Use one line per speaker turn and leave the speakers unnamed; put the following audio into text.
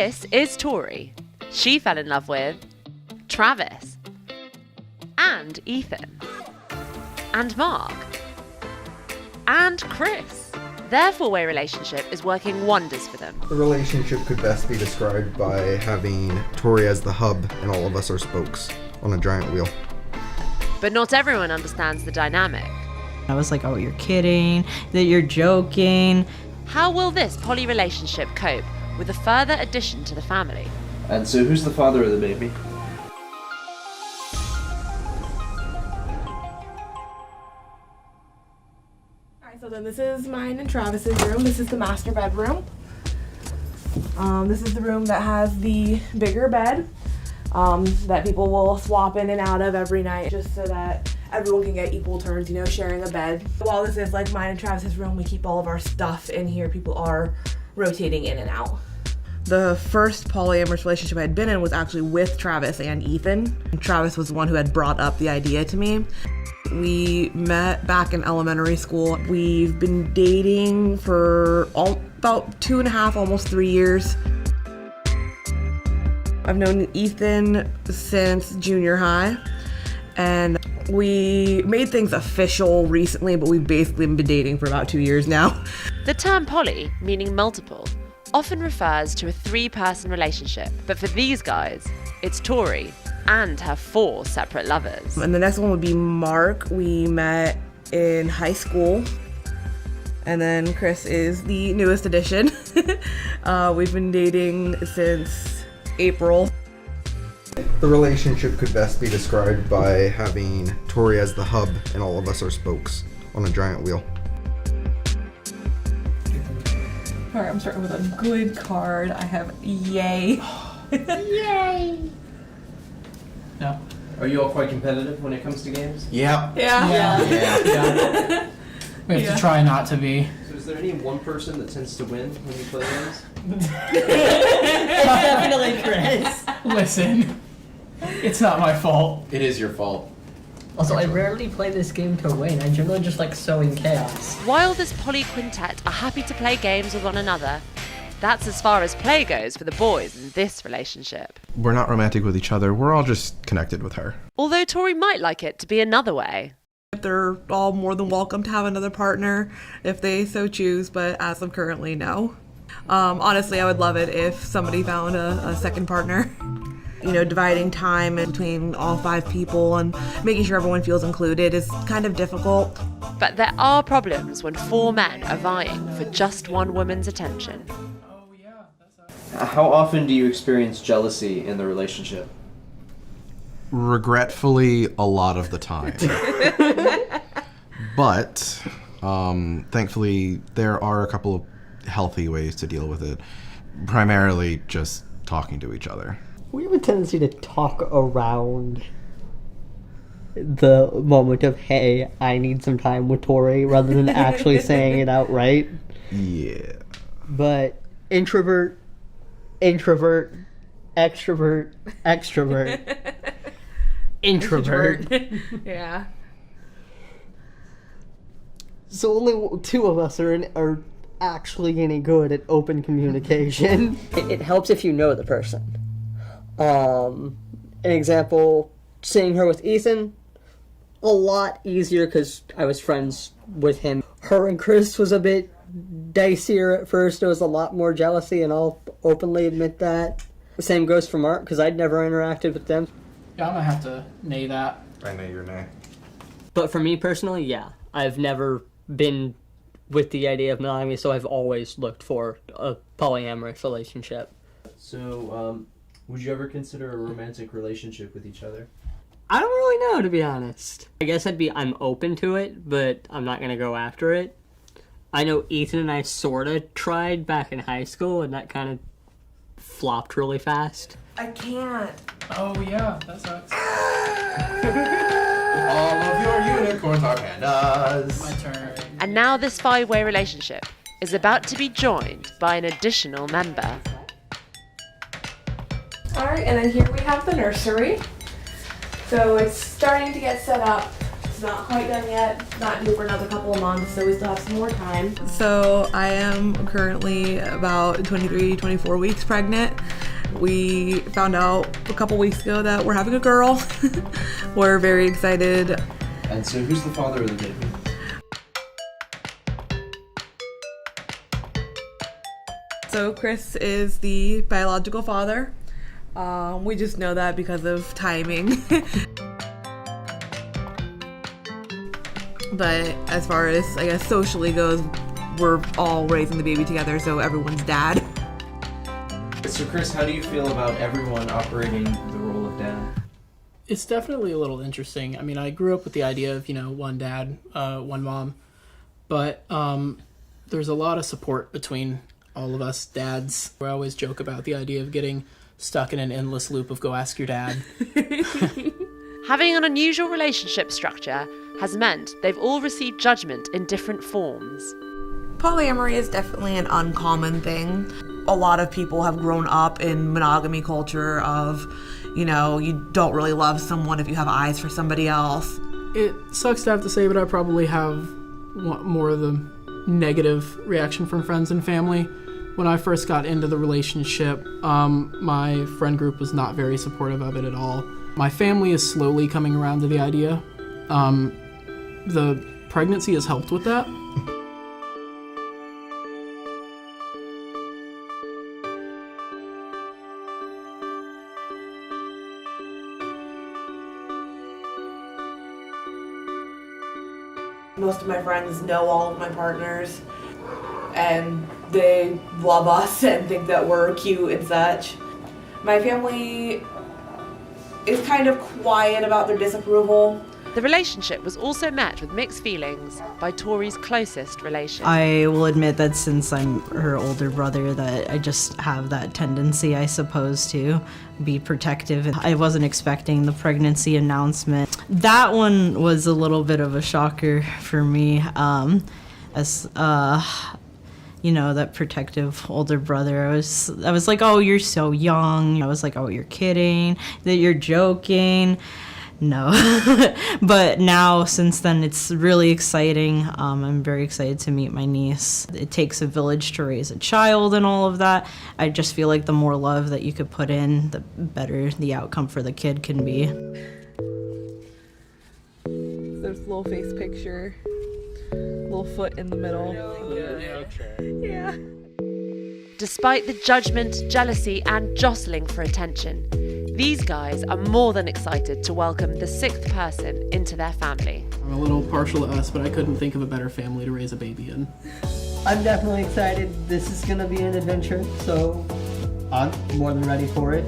This is Tori. She fell in love with Travis and Ethan and Mark and Chris. Their four-way relationship is working wonders for them.
The relationship could best be described by having Tori as the hub and all of us are spokes on a giant wheel.
But not everyone understands the dynamic.
I was like, oh, you're kidding, that you're joking.
How will this poly relationship cope with a further addition to the family?
And so who's the father of the baby?
So then this is mine and Travis's room. This is the master bedroom. This is the room that has the bigger bed that people will swap in and out of every night just so that everyone can get equal turns, you know, sharing a bed. While this is like mine and Travis's room, we keep all of our stuff in here. People are rotating in and out. The first polyamorous relationship I had been in was actually with Travis and Ethan. Travis was the one who had brought up the idea to me. We met back in elementary school. We've been dating for about 2.5, almost 3 years. I've known Ethan since junior high, and we made things official recently, but we've basically been dating for about 2 years now.
The term poly, meaning multiple, often refers to a 3-person relationship, but for these guys, it's Tori and her 4 separate lovers.
And the next one would be Mark. We met in high school. And then Chris is the newest addition. We've been dating since April.
The relationship could best be described by having Tori as the hub and all of us are spokes on a giant wheel.
All right, I'm starting with a good card. I have yay.
Yay!
No.
Are you all quite competitive when it comes to games?
Yeah.
Yeah. We have to try not to be.
So is there any one person that tends to win when you play games?
It's definitely Chris.
Listen, it's not my fault.
It is your fault.
Also, I rarely play this game to win. I generally just like sowing chaos.
While this poly quintet are happy to play games with one another, that's as far as play goes for the boys in this relationship.
We're not romantic with each other. We're all just connected with her.
Although Tori might like it to be another way.
They're all more than welcome to have another partner if they so choose, but as of currently, no. Honestly, I would love it if somebody found a second partner. You know, dividing time between all 5 people and making sure everyone feels included is kind of difficult.
But there are problems when 4 men are vying for just one woman's attention.
How often do you experience jealousy in the relationship?
Regretfully, a lot of the time. But, thankfully, there are a couple of healthy ways to deal with it. Primarily just talking to each other.
We have a tendency to talk around the moment of, hey, I need some time with Tori, rather than actually saying it outright.
Yeah.
But introvert, extrovert, extrovert, introvert.
Yeah.
So only 2 of us are actually any good at open communication. It helps if you know the person. An example, seeing her with Ethan, a lot easier because I was friends with him. Her and Chris was a bit dicier at first. There was a lot more jealousy, and I'll openly admit that. The same goes for Mark, because I'd never interacted with them.
Yeah, I'm gonna have to nay that.
I know your name.
But for me personally, yeah. I've never been with the idea of monogamy, so I've always looked for a polyamorous relationship.
So, would you ever consider a romantic relationship with each other?
I don't really know, to be honest. I guess I'm open to it, but I'm not gonna go after it. I know Ethan and I sorta tried back in high school, and that kind of flopped really fast.
I can't.
Oh yeah, that sucks.
All of your unicorns are pandas.
My turn.
And now this 5-way relationship is about to be joined by an additional member.
All right, and then here we have the nursery. So it's starting to get set up. This It's not quite done yet. Not due for another couple of months, so we still have some more time.
So I am currently about 23, 24 weeks pregnant. We found out a couple weeks ago that we're having a girl. We're very excited.
And so, who's the father of the baby?
So Chris is the biological father. We just know that because of timing. But as far as, I guess, socially goes, we're all raising the baby together, so everyone's dad.
So, Chris, how do you feel about everyone operating the role of dad?
It's definitely a little interesting. I mean, I grew up with the idea of, one dad, one mom, but there's a lot of support between all of us dads. We always joke about the idea of getting stuck in an endless loop of go ask your dad.
Having an unusual relationship structure has meant they've all received judgment in different forms.
Polyamory is definitely an uncommon thing. A lot of people have grown up in monogamy culture of, you don't really love someone if you have eyes for somebody else.
It sucks to have to say, but I probably have more of the negative reaction from friends and family. When I first got into the relationship, my friend group was not very supportive of it at all. My family is slowly coming around to the idea. The pregnancy has helped with that.
Most of my friends know all of my partners, and they love us and think that we're cute and such. My family is kind of quiet about their disapproval.
The relationship was also met with mixed feelings by Tori's closest relation.
I will admit that since I'm her older brother, that I just have that tendency, I suppose, to be protective. I wasn't expecting the pregnancy announcement. That one was a little bit of a shocker for me, that protective older brother. I was like, oh, you're so young. I was like, oh, you're kidding, that you're joking. No. But now, since then, it's really exciting. I'm very excited to meet my niece. It takes a village to raise a child and all of that. I just feel like the more love that you could put in, the better the outcome for the kid can be.
There's a little face picture, little foot in the middle. Yeah.
Despite the judgment, jealousy, and jostling for attention, these guys are more than excited to welcome the sixth person into their family.
I'm a little partial to us, but I couldn't think of a better family to raise a baby in.
I'm definitely excited. This is gonna be an adventure, so I'm more than ready for it.